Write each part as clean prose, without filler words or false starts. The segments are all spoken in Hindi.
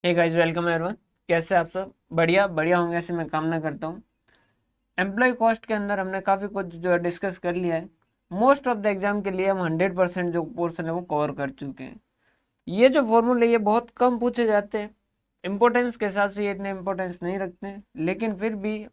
Hey guys, welcome everyone. कैसे आप सब? बढ़िया बढ़िया होंगे ऐसे मैं कामना करता हूँ। एम्प्लॉय कॉस्ट के अंदर हमने काफ़ी कुछ जो है डिस्कस कर लिया है। मोस्ट ऑफ द एग्जाम के लिए हम 100% जो पोर्शन है वो कवर कर चुके हैं। ये जो फॉर्मूले ये बहुत कम पूछे जाते हैं। इम्पोर्टेंस के हिसाब से ये इतने इम्पोर्टेंस नहीं रखते हैं, लेकिन फिर भी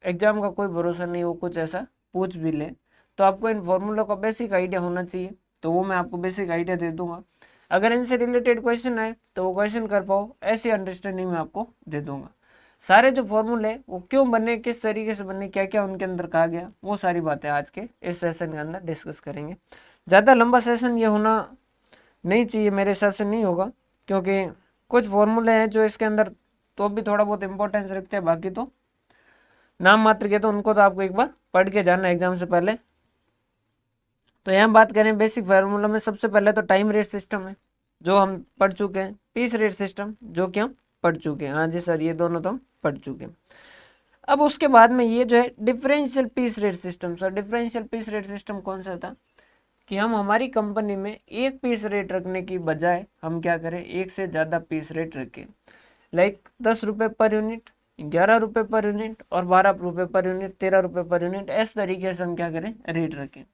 एग्जाम का कोई भरोसा नहीं, वो कुछ ऐसा पूछ भी ले। तो आपको इन फॉर्मूलों का बेसिक आइडिया होना चाहिए, तो वो मैं आपको बेसिक आइडिया दे दूंगा। अगर इनसे रिलेटेड क्वेश्चन आए तो वो क्वेश्चन कर पाओ, ऐसी अंडरस्टैंडिंग मैं आपको दे दूंगा। सारे जो फॉर्मूले वो क्यों बने, किस तरीके से बने, क्या क्या उनके अंदर कहा गया, वो सारी बातें आज के इस सेशन के अंदर डिस्कस करेंगे। ज़्यादा लंबा सेशन ये होना नहीं चाहिए, मेरे हिसाब से नहीं होगा, क्योंकि कुछ फॉर्मूले हैं जो इसके अंदर तो भी थोड़ा बहुत इंपॉर्टेंस रखते हैं, बाकी तो नाम मात्र के, तो उनको तो आपको एक बार पढ़ के जाना एग्जाम से पहले। तो यहाँ बात करें बेसिक फार्मूला में, सबसे पहले तो टाइम रेट सिस्टम है जो हम पढ़ चुके हैं, पीस रेट सिस्टम जो कि हम पढ़ चुके हैं। हाँ जी सर, ये दोनों तो हम पढ़ चुके हैं। अब उसके बाद में ये जो है differential piece rate system. Sir differential piece rate system कौन सा था कि हम हमारी कंपनी में एक पीस रेट रखने की बजाय हम क्या करें, एक से ज़्यादा पीस रेट रखें। लाइक 10 रुपये पर यूनिट, 11 रुपये पर यूनिट और 12 रुपये पर यूनिट, 13 रुपये पर यूनिट, इस तरीके से हम क्या करें, रेट रखें।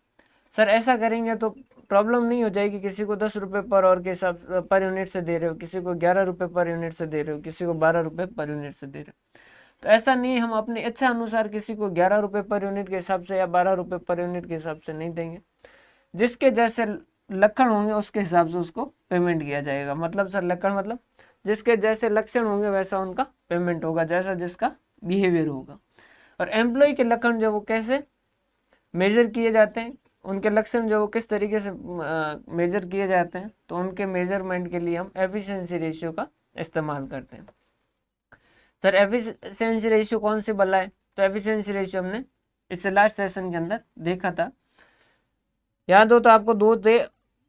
सर ऐसा करेंगे तो प्रॉब्लम नहीं हो जाएगी? किसी को 10 रुपये पर और के हिसाब पर यूनिट से दे रहे हो, किसी को 11 रुपये पर यूनिट से दे रहे हो, किसी को 12 रुपये पर यूनिट से दे रहे हो। तो ऐसा नहीं, हम अपनी इच्छा अनुसार किसी को 11 रुपये पर यूनिट के हिसाब से या 12 रुपये पर यूनिट के हिसाब से नहीं देंगे। जिसके जैसे लक्षण होंगे उसके हिसाब से उसको पेमेंट किया जाएगा। मतलब सर लक्षण मतलब जिसके जैसे लक्षण होंगे वैसा उनका पेमेंट होगा, जैसा जिसका बिहेवियर होगा। और एम्प्लॉय के लक्षण जो वो कैसे मेजर किए जाते हैं, उनके लक्षण जो वो किस तरीके से मेजर किए जाते हैं, तो उनके मेजरमेंट के लिए हम एफिशिएंसी रेशियो का इस्तेमाल करते हैं। सर एफिशिएंसी रेशियो कौन सी बला है? तो एफिशिएंसी रेशियो हमने इससे लास्ट सेशन के अंदर देखा था, याद हो तो आपको दो थे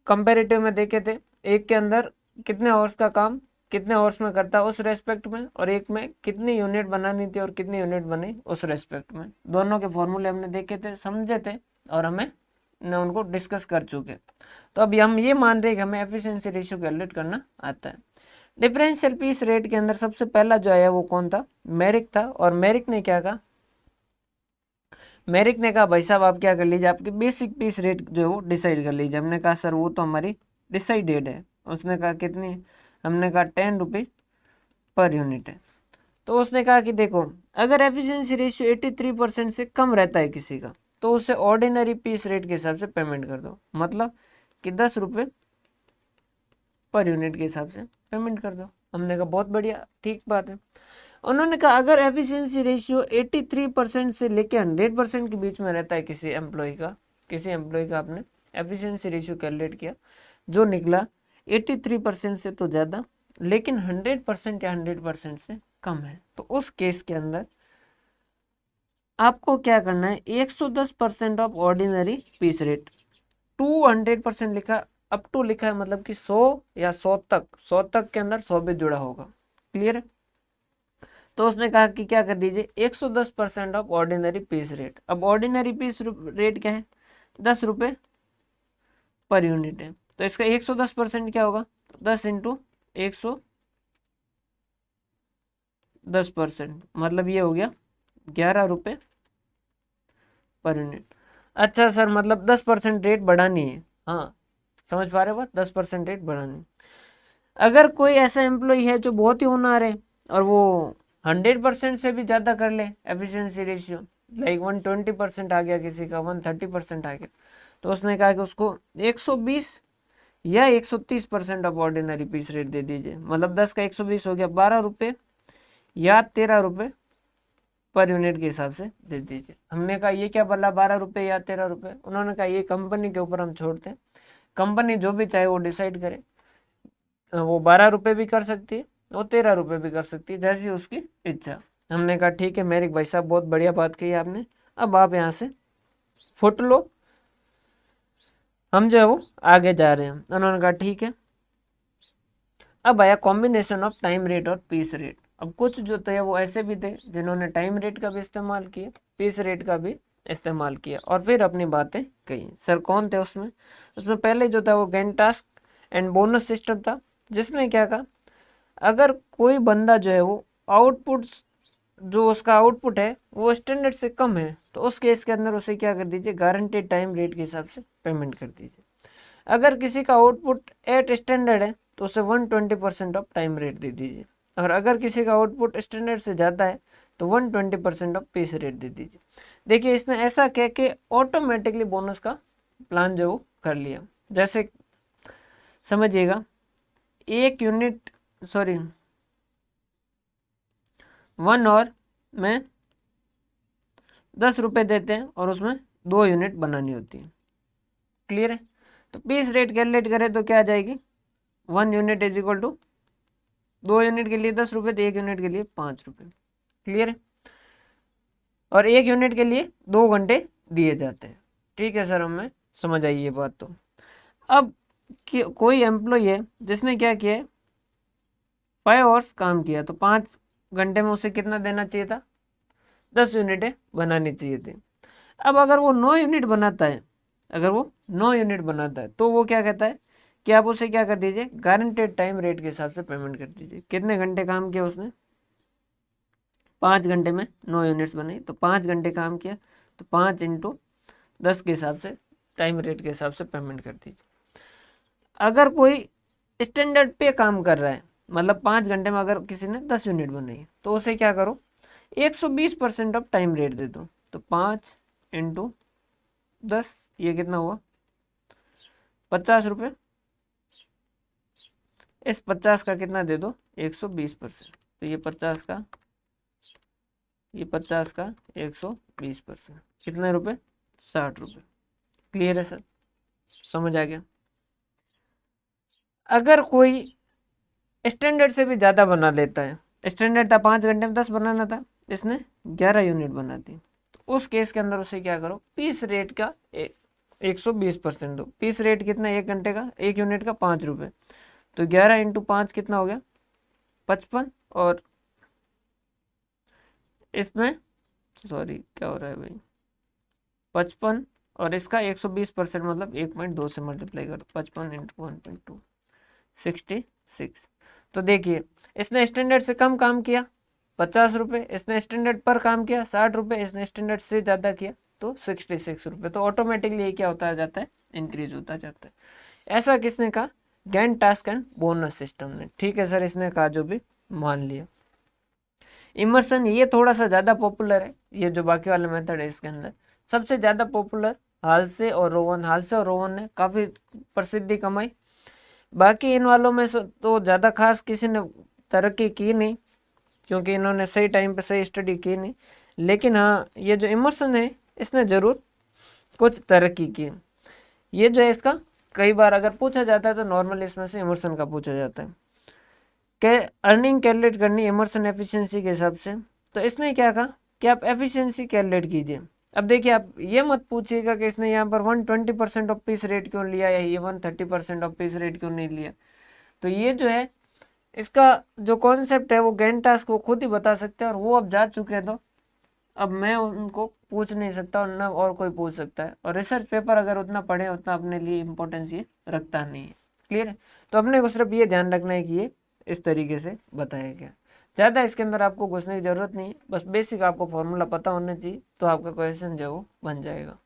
कंपेरेटिव में देखे थे। एक के अंदर कितने आवर्स का काम कितने आवर्स में करता है उस रेस्पेक्ट में, और एक में कितनी यूनिट बनानी थी और कितनी यूनिट बनी उस रेस्पेक्ट में। दोनों के फॉर्मूले हमने देखे थे, समझे थे, और हमें न उनको डिस्कस कर चुके। तो अभी हम ये मान रहे हैं कि हमें एफिशिएंसी रेशियो कैलकुलेट करना आता है। डिफरेंशियल पीस रेट के अंदर सबसे पहला जो आया वो कौन था? मेरिक था। और मेरिक ने क्या कहा? मेरिक ने कहा भाई साहब आप क्या कर लीजिए, आपकी बेसिक पीस रेट जो है वो डिसाइड कर लीजिए। हमने कहा सर वो तो हमारी डिसाइडेड है। उसने कहा कितनी? हमने कहा 10 रुपये पर यूनिट है। तो उसने कहा कि देखो, अगर एफिशिएंसी रेशियो 83% से कम रहता है किसी का, तो उसे ऑर्डिनरी पीस रेट के हिसाब से पेमेंट कर दो। मतलब कि 10 रुपये पर यूनिट के हिसाब से पेमेंट कर दो। हमने कहा बहुत बढ़िया, ठीक बात है। उन्होंने कहा अगर एफिशिएंसी रेशियो 83% से लेके 100% के बीच में रहता है किसी एम्प्लॉय का आपने एफिशिएंसी रेशियो कैलकुलेट किया, जो निकला 83% से तो ज़्यादा, लेकिन 100% या 100% से कम है, तो उस केस के अंदर आपको क्या करना है, 110% ऑफ ऑर्डिनरी पीस रेट। 200% लिखा, अप टू लिखा है, मतलब कि 100 या 100 तक के अंदर 100 भी जुड़ा होगा। क्लियर है? तो उसने कहा कि क्या कर दीजिए, 110% ऑफ ऑर्डिनरी पीस रेट। अब ऑर्डिनरी पीस रेट क्या है? 10 रुपये पर यूनिट है, तो इसका 110% क्या होगा? 10 इंटू 110%, मतलब ये हो गया 11 रुपये पर यूनिट। अच्छा सर, मतलब 10% रेट बढ़ानी है? हाँ, समझ पा रहे हो बात, 10% रेट बढ़ानी। अगर कोई ऐसा एम्प्लॉय है जो बहुत ही होनहार है और वो 100% से भी ज़्यादा कर ले एफिशिएंसी रेशियो, लाइक 120% आ गया, किसी का 130% आ गया, तो उसने कहा कि उसको 120 या 130% ऑफ ऑर्डिनरी पीस रेट दे दीजिए। मतलब 10 का 120 हो गया 12 रुपये या 13 रुपये पर यूनिट के हिसाब से दे दीजिए। हमने कहा ये क्या बोला, 12 रुपये या 13 रुपये? उन्होंने कहा ये कंपनी के ऊपर हम छोड़ते हैं, कंपनी जो भी चाहे वो डिसाइड करे। वो 12 रुपये भी कर सकती है, वो 13 रुपये भी कर सकती है, जैसी उसकी इच्छा। हमने कहा ठीक है मेरिक भाई साहब, बहुत बढ़िया बात कही आपने, अब आप यहाँ से फुट लो, हम जो है वो आगे जा रहे हैं। उन्होंने कहा ठीक है। अब आया कॉम्बिनेशन ऑफ टाइम रेट और पीस रेट। अब कुछ जो थे वो ऐसे भी थे जिन्होंने टाइम रेट का भी इस्तेमाल किया, पीस रेट का भी इस्तेमाल किया, और फिर अपनी बातें कही। सर कौन थे उसमें? उसमें पहले जो था वो Gantt task and bonus system था, जिसमें क्या कहा, अगर कोई बंदा जो है वो आउटपुट, जो उसका आउटपुट है वो स्टैंडर्ड से कम है, तो उस केस के अंदर उसे क्या कर दीजिए, गारंटेड टाइम रेट के हिसाब से पेमेंट कर दीजिए। अगर किसी का आउटपुट एट स्टैंडर्ड है तो उसे 120% ऑफ टाइम रेट दे दीजिए, और अगर किसी का आउटपुट स्टैंडर्ड से ज़्यादा है तो 120% ऑफ पीस रेट दे दीजिए। देखिए इसने ऐसा कह के ऑटोमेटिकली बोनस का प्लान जो कर लिया। जैसे समझिएगा, एक यूनिट सॉरी 1 आवर में 10 रुपये देते हैं और उसमें 2 यूनिट बनानी होती है। क्लियर है? तो पीस रेट कैलकुलेट करें तो क्या आ जाएगी, 1 unit is equal to 2 unit के लिए 10 रुपये, तो 1 यूनिट के लिए 5 रुपये। क्लियर है? और 1 यूनिट के लिए 2 घंटे दिए जाते हैं। ठीक है सर, हमें समझ आई ये बात। तो अब कोई एम्प्लॉय है जिसने क्या किया है, 5 आवर्स काम किया, तो 5 घंटे में उसे कितना देना चाहिए था, 10 यूनिटें बनानी चाहिए थी। अब अगर वो 9 यूनिट बनाता है, अगर वो 9 यूनिट बनाता है तो वो क्या कहता है कि आप उसे क्या कर दीजिए, गारंटेड टाइम रेट के हिसाब से पेमेंट कर दीजिए। कितने घंटे काम किया उसने, 5 घंटे में 9 यूनिट्स बनाई, तो 5 घंटे काम किया, तो 5 × 10 के हिसाब से टाइम रेट के हिसाब से पेमेंट कर दीजिए। अगर कोई स्टैंडर्ड पे काम कर रहा है, मतलब 5 घंटे में अगर किसी ने 10 यूनिट बनाई, तो उसे क्या करो, 120% ऑफ टाइम रेट दे दो। तो 5 × 10 ये कितना हुआ, 50 रुपये। इस 50 का कितना दे दो, 120%। तो ये 50 का 120% कितने रुपए, 60 रुपये। क्लियर है सर, समझ आ गया? अगर कोई स्टैंडर्ड से भी ज़्यादा बना लेता है, स्टैंडर्ड था 5 घंटे में 10 बनाना था, इसने 11 यूनिट बना दी, तो उस केस के अंदर उसे क्या करो, पीस रेट का 120% दो। पीस रेट कितना, 1 घंटे का 1 यूनिट का 5 रुपये, तो 11 × 5 कितना हो गया, 55। और इसमें सॉरी क्या हो रहा है भाई, 55 और इसका 120% मतलब 1.2 से मल्टीप्लाई करो, 55 × 1.2 66। तो देखिए इसने स्टैंडर्ड से कम काम किया 50 रुपये, इसने स्टैंडर्ड पर काम किया 60 रुपये, इसने स्टैंडर्ड से ज़्यादा किया तो 66 रुपये। तो ऑटोमेटिकली ये क्या होता जाता है, इंक्रीज होता जाता है। ऐसा किसने कहा, Gantt task and bonus system ने। ठीक है सर, इसने कहा जो भी मान लिया। इमर्सन ये थोड़ा सा ज़्यादा पॉपुलर है, ये जो बाकी वाले मेथड है इसके अंदर सबसे ज़्यादा पॉपुलर हाल्से और रोवन ने काफ़ी प्रसिद्धि कमाई। बाकी इन वालों में से तो ज़्यादा खास किसी ने तरक्की की नहीं, क्योंकि इन्होंने सही टाइम पे सही स्टडी की नहीं। लेकिन हाँ, ये जो इमर्सन है इसने ज़रूर कुछ तरक्की की। ये जो है इसका कई बार अगर पूछा जाता है तो नॉर्मल इसमें से इमर्सन का पूछा जाता है कि अर्निंग कैलकुलेट करनी इमर्सन एफिशिएंसी के हिसाब से। तो इसने क्या कहा कि आप एफिशिएंसी कैलकुलेट कीजिए। अब देखिए आप ये मत पूछिएगा कि इसने यहाँ पर 120% ऑफ पीस रेट क्यों लिया या ये 130% ऑफ पीस रेट क्यों नहीं लिया। तो ये जो है इसका जो कॉन्सेप्ट है वो गैंट टास्क वो खुद ही बता सकते हैं, और वो अब जा चुके हैं, तो अब मैं उनको पूछ नहीं सकता और ना और कोई पूछ सकता है। और रिसर्च पेपर अगर उतना पढ़े उतना अपने लिए इम्पोर्टेंस ये रखता नहीं है। क्लियर है? तो अपने को सिर्फ ये ध्यान रखना है कि ये इस तरीके से बताया गया। ज़्यादा इसके अंदर आपको घुसने की ज़रूरत नहीं है, बस बेसिक आपको फॉर्मूला पता होना चाहिए तो आपका क्वेश्चन जो है वो बन जाएगा।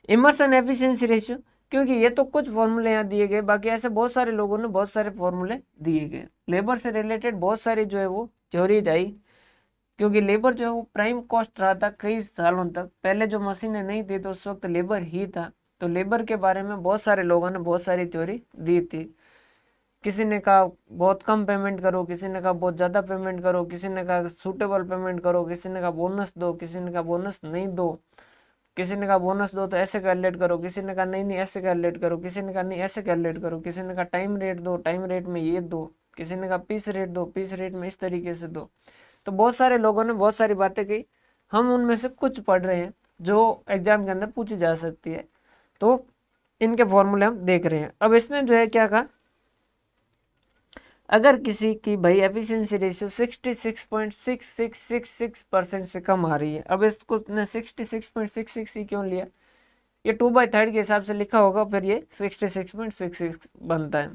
इमर्सन एफिशिएंसी रेशियो, क्योंकि ये तो कुछ फॉर्मूले यहाँ दिए गए, बाकी ऐसे बहुत सारे लोगों ने बहुत सारे फॉर्मूले दिए गए। लेबर से रिलेटेड बहुत सारी जो है वो थ्योरीज आई, क्योंकि लेबर जो है वो प्राइम कॉस्ट रहा था कई सालों तक। पहले जो मशीनें नहीं थी तो उस वक्त लेबर ही था, तो लेबर के बारे में बहुत सारे लोगों ने बहुत सारी थ्योरी दी थी। किसी ने कहा बहुत कम पेमेंट करो, किसी ने कहा बहुत ज़्यादा पेमेंट करो, किसी ने कहा सूटेबल पेमेंट करो, किसी ने कहा बोनस दो, किसी ने कहा बोनस नहीं दो, किसी ने कहा बोनस दो तो ऐसे कैलकुलेट करो, किसी ने कहा नहीं नहीं ऐसे कैलकुलेट करो, किसी ने कहा नहीं ऐसे कैलकुलेट करो, किसी ने कहा टाइम रेट दो, टाइम रेट में ये दो, किसी ने कहा पीस रेट दो, पीस रेट में इस तरीके से दो। तो बहुत सारे लोगों ने बहुत सारी बातें कही, हम उनमें से कुछ पढ़ रहे हैं जो एग्जाम के अंदर पूछी जा सकती है, तो इनके फॉर्मूले हम देख रहे हैं। अब इसने जो है क्या कहा, अगर किसी की भाई एफिशिएंसी रेशियो 66.6666% से कम आ रही है, अब इसको 66.66 ही क्यों लिया, ये 2/3 के हिसाब से लिखा होगा, फिर ये 66.66 बनता है।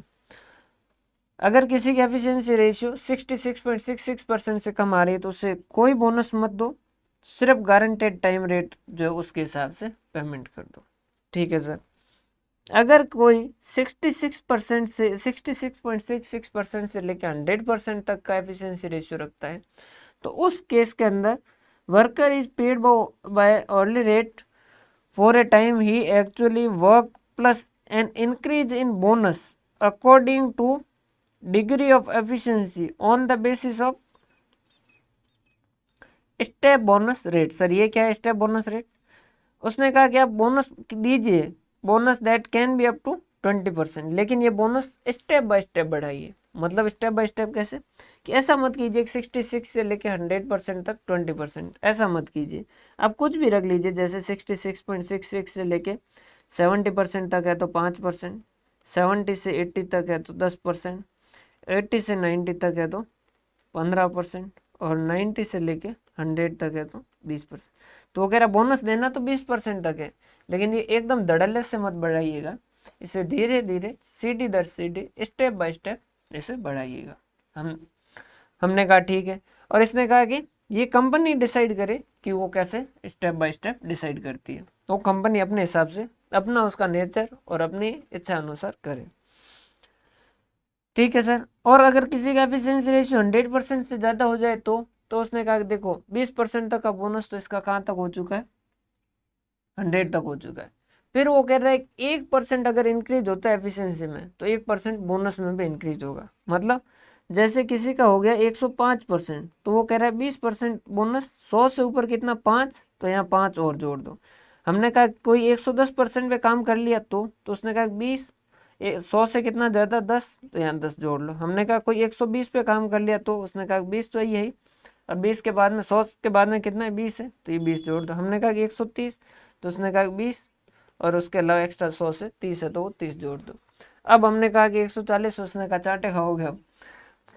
अगर किसी की एफिशिएंसी रेशियो 66.66% से कम आ रही है तो उसे कोई बोनस मत दो, सिर्फ गारंटेड टाइम रेट जो है उसके हिसाब से पेमेंट कर दो। ठीक है सर। अगर कोई 66% से 66.66% से लेकर 100% तक का एफिशिएंसी रेशियो रखता है तो उस केस के अंदर worker is paid by early rate for a time he actually work plus an increase in bonus according two degree of efficiency on the basis of step bonus rate. Sir ये क्या है स्टेप बोनस रेट? उसने कहा कि आप बोनस दीजिए, bonus that can be up to 20%, लेकिन ये बोनस स्टेप बाय स्टेप बढ़ाइए। मतलब स्टेप बाय स्टेप कैसे कि ऐसा मत कीजिए कि 66 से लेके 100% तक 20%, ऐसा मत कीजिए। आप कुछ भी रख लीजिए, जैसे 66.66 से लेके 70% तक है तो 5%, 70 से 80 तक है तो 10%, 80 से 90 तक है तो 15%, और 90 से लेके 100 तक है तो 20%। तो वो कह रहा बोनस देना तो 20% तक है, लेकिन ये एकदम धड़ल्ले से मत बढ़ाइएगा, इसे धीरे धीरे सीढ़ी दर सीढ़ी स्टेप बाय स्टेप इसे बढ़ाइएगा। हमने कहा ठीक है, और इसने कहा कि ये कंपनी डिसाइड करे कि वो कैसे स्टेप बाय स्टेप डिसाइड करती है, तो कंपनी अपने हिसाब से अपना उसका नेचर और अपनी इच्छा अनुसार करे। ठीक है सर। और अगर किसी का एफिशिएंसी रेशियो 100% से ज़्यादा हो जाए तो उसने कहा कि देखो 20% तक का बोनस तो इसका कहाँ तक हो चुका है, 100 तक हो चुका है। फिर वो कह रहा है 1% अगर इंक्रीज होता है एफिशिएंसी में तो 1% बोनस में भी इंक्रीज होगा। मतलब जैसे किसी का हो गया 105% तो वो कह रहा है 20% बोनस, 100 से ऊपर कितना 5, तो यहाँ 5 और जोड़ दो। हमने कहा कोई 110% पे काम कर लिया तो उसने कहा 20, 100 से कितना ज़्यादा 10, तो यहाँ 10 जोड़ लो। हमने कहा कोई 120 पे काम कर लिया तो उसने कहा 20 तो यही, और 20 के बाद में 100 के बाद में कितना है 20 है तो ये 20 जोड़ दो। हमने कहा कि 130 तो उसने कहा 20, और उसके अलावा एक्स्ट्रा 100 से 30 है तो वो 30 जोड़ दो। अब हमने कहा कि 140, उसने कहा चाटे खाओगे। अब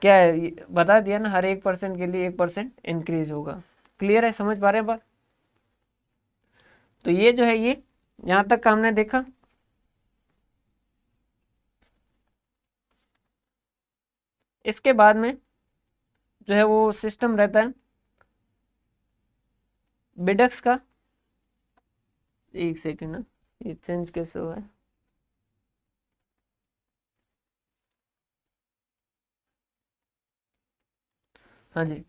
क्या है बता दिया ना, हर 1% के लिए 1% इंक्रीज होगा। क्लियर है, समझ पा रहे हैं बात? तो ये जो है ये यहाँ तक का हमने देखा। इसके बाद में जो है वो सिस्टम रहता है बिडक्स का। एक सेकेंड ना, ये चेंज कैसे हुआ है? हाँ जी,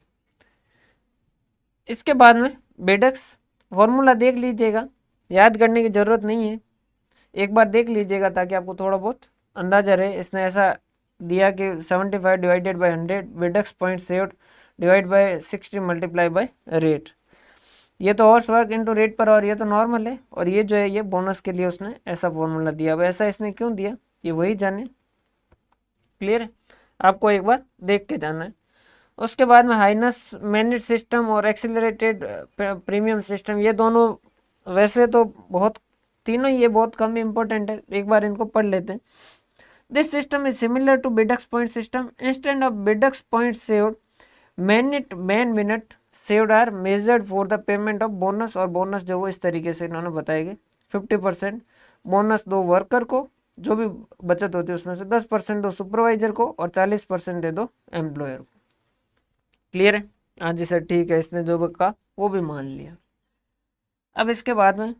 इसके बाद में बेडक्स फॉर्मूला देख लीजिएगा, याद करने की ज़रूरत नहीं है, एक बार देख लीजिएगा ताकि आपको थोड़ा बहुत अंदाजा रहे। इसने ऐसा दिया कि 75 divided by 100 Bedaux point saved divide by 60 multiply by rate. ये तो horse work into rate per hour, ये तो नॉर्मल है, और ये जो है ये बोनस के लिए उसने ऐसा फॉर्मूला दिया। अब ऐसा इसने क्यों दिया ये वही जाने। क्लियर है, आपको एक बार देख के जाना है। उसके बाद में हाइनेस मैनेज सिस्टम और एक्सेलरेटेड प्रीमियम सिस्टम, ये दोनों वैसे तो बहुत, तीनों ये बहुत कम इम्पोर्टेंट है, एक बार इनको पढ़ लेते हैं। This system is similar to Bedaux point system. Instead of Bedaux point saved man minute saved are measured for the payment of bonus, और बोनस जो वो इस तरीके से इन्होंने बताएंगे 50% बोनस दो वर्कर को, जो भी बचत होती है उसमें से 10% दो सुपरवाइजर को, और 40% दे दो एम्प्लॉयर को। क्लियर है? हाँ जी सर ठीक है, इसने जो कहा वो भी मान लिया। अब इसके बाद में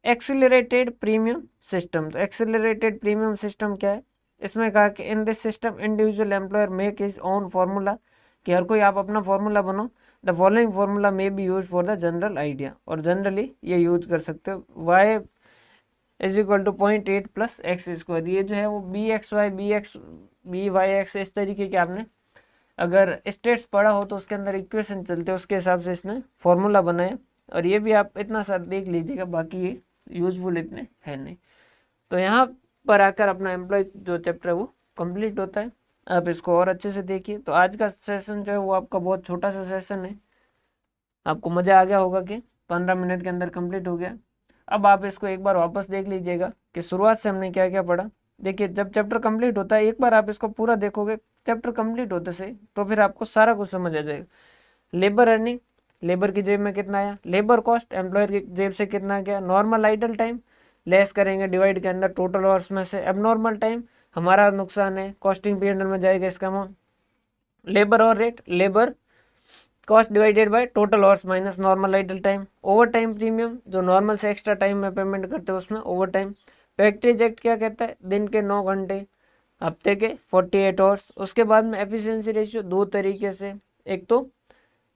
एक्सिलरेटेड प्रीमियम सिस्टम। तो एक्सिलरेटेड प्रीमियम सिस्टम क्या है? इसमें कहा कि in this system individual employer make his own formula, कि हर कोई आप अपना फार्मूला बनो। The following formula may be use for the general idea, और जनरली ये यूज कर सकते हो। y is equal to 0.8 plus x square, ये जो है वो बी एक्स वाई एक्स इस तरीके के आपने अगर स्टेट्स पढ़ा हो तो उसके अंदर इक्वेशन चलते हैं, उसके हिसाब से इसने फॉर्मूला बनाया। और ये भी आप इतना सा देख लीजिएगा, बाकी ये यूजफुल इतने है नहीं। तो यहाँ पर आकर अपना एम्प्लॉय जो चैप्टर है वो कंप्लीट होता है। आप इसको और अच्छे से देखिए। तो आज का सेशन जो है वो आपका बहुत छोटा सा सेशन है, आपको मज़ा आ गया होगा कि 15 मिनट के अंदर कंप्लीट हो गया। अब आप इसको एक बार वापस देख लीजिएगा कि शुरुआत से हमने क्या क्या पढ़ा। देखिए जब चैप्टर कंप्लीट होता है, एक बार आप इसको पूरा देखोगे चैप्टर कंप्लीट होते से, तो फिर आपको सारा कुछ समझ आ जाएगा। लेबर अर्निंग, लेबर की जेब में कितना आया, लेबर कॉस्ट एम्प्लॉयर की जेब से कितना गया, नॉर्मल आइडल टाइम लेस करेंगे डिवाइड के अंदर टोटल आवर्स में से, एबनॉर्मल टाइम हमारा नुकसान है। कॉस्टिंग पीरियड में जाएगा इसका अमाउंट। लेबर और rate, labour cost divided by total hours minus normal idle time. Over time premium, जो नॉर्मल से एक्स्ट्रा टाइम में पेमेंट करते हैं उसमें ओवर टाइम। फैक्ट्रीज एक्ट क्या कहता है, दिन के 9 घंटे, हफ्ते के 48 आवर्स। उसके बाद में एफिशिएंसी रेशियो दो तरीके से, एक तो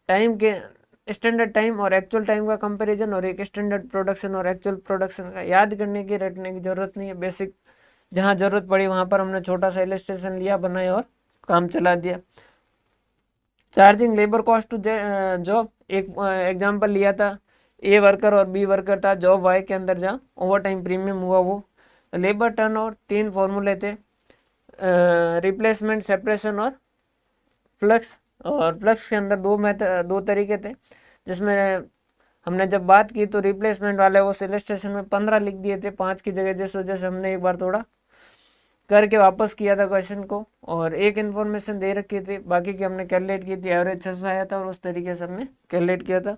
टाइम के स्टैंडर्ड टाइम और एक्चुअल टाइम का कंपैरिजन, और एक स्टैंडर्ड प्रोडक्शन और एक्चुअल प्रोडक्शन का। याद करने की, रटने की जरूरत नहीं है, बेसिक जहाँ जरूरत पड़ी वहाँ पर हमने छोटा सा इलस्ट्रेशन लिया, बनाया और काम चला दिया। Charging labour cost to job, एक एग्जांपल लिया था, ए वर्कर और बी वर्कर था जॉब वाई के अंदर, जहाँ ओवर टाइम प्रीमियम हुआ वो। लेबर टर्नओवर, 3 फॉर्मूले थे, रिप्लेसमेंट, सेपरेशन और फ्लक्स। और फ्लक्स के अंदर दो तरीके थे, जिसमें हमने जब बात की तो रिप्लेसमेंट वाले उस इलस्ट्रेशन में 15 लिख दिए थे 5 की जगह, जिस वजह से हमने एक बार थोड़ा करके वापस किया था क्वेश्चन को, और एक इन्फॉर्मेशन दे रखी थी, बाकी की हमने कैलकुलेट की थी। एवरेज 600 आया था और उस तरीके से हमने कैलकुलेट किया था।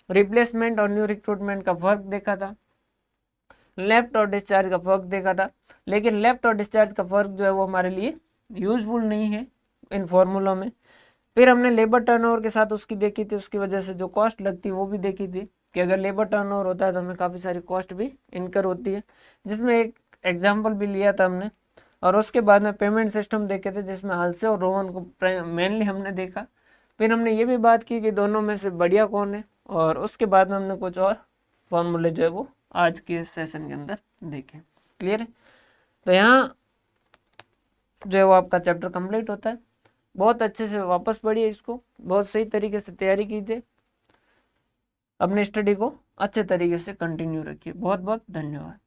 रिप्लेसमेंट और न्यू रिक्रूटमेंट का फर्क देखा था, लेफ्ट और डिस्चार्ज का फर्क देखा था। लेकिन लेफ्ट और डिस्चार्ज का फर्क जो है वो हमारे लिए यूजफुल नहीं है इन फॉर्मूलों में। फिर हमने लेबर टर्नओवर के साथ उसकी देखी थी, उसकी वजह से जो कॉस्ट लगती है वो भी देखी थी, कि अगर लेबर टर्नओवर होता है तो हमें काफ़ी सारी कॉस्ट भी इनकर होती है, जिसमें एक एग्जाम्पल भी लिया था हमने। और उसके बाद में पेमेंट सिस्टम देखे थे, जिसमें हाल्से और रोहन को मेनली हमने देखा। फिर हमने ये भी बात की कि दोनों में से बढ़िया कौन है, और उसके बाद में हमने कुछ और फॉर्मूले जो है वो आज के सेशन के अंदर देखे। क्लियर है? तो यहाँ जो है वो आपका चैप्टर कंप्लीट होता है। बहुत अच्छे से वापस पढ़िए इसको, बहुत सही तरीके से तैयारी कीजिए, अपने स्टडी को अच्छे तरीके से कंटिन्यू रखिए। बहुत बहुत धन्यवाद।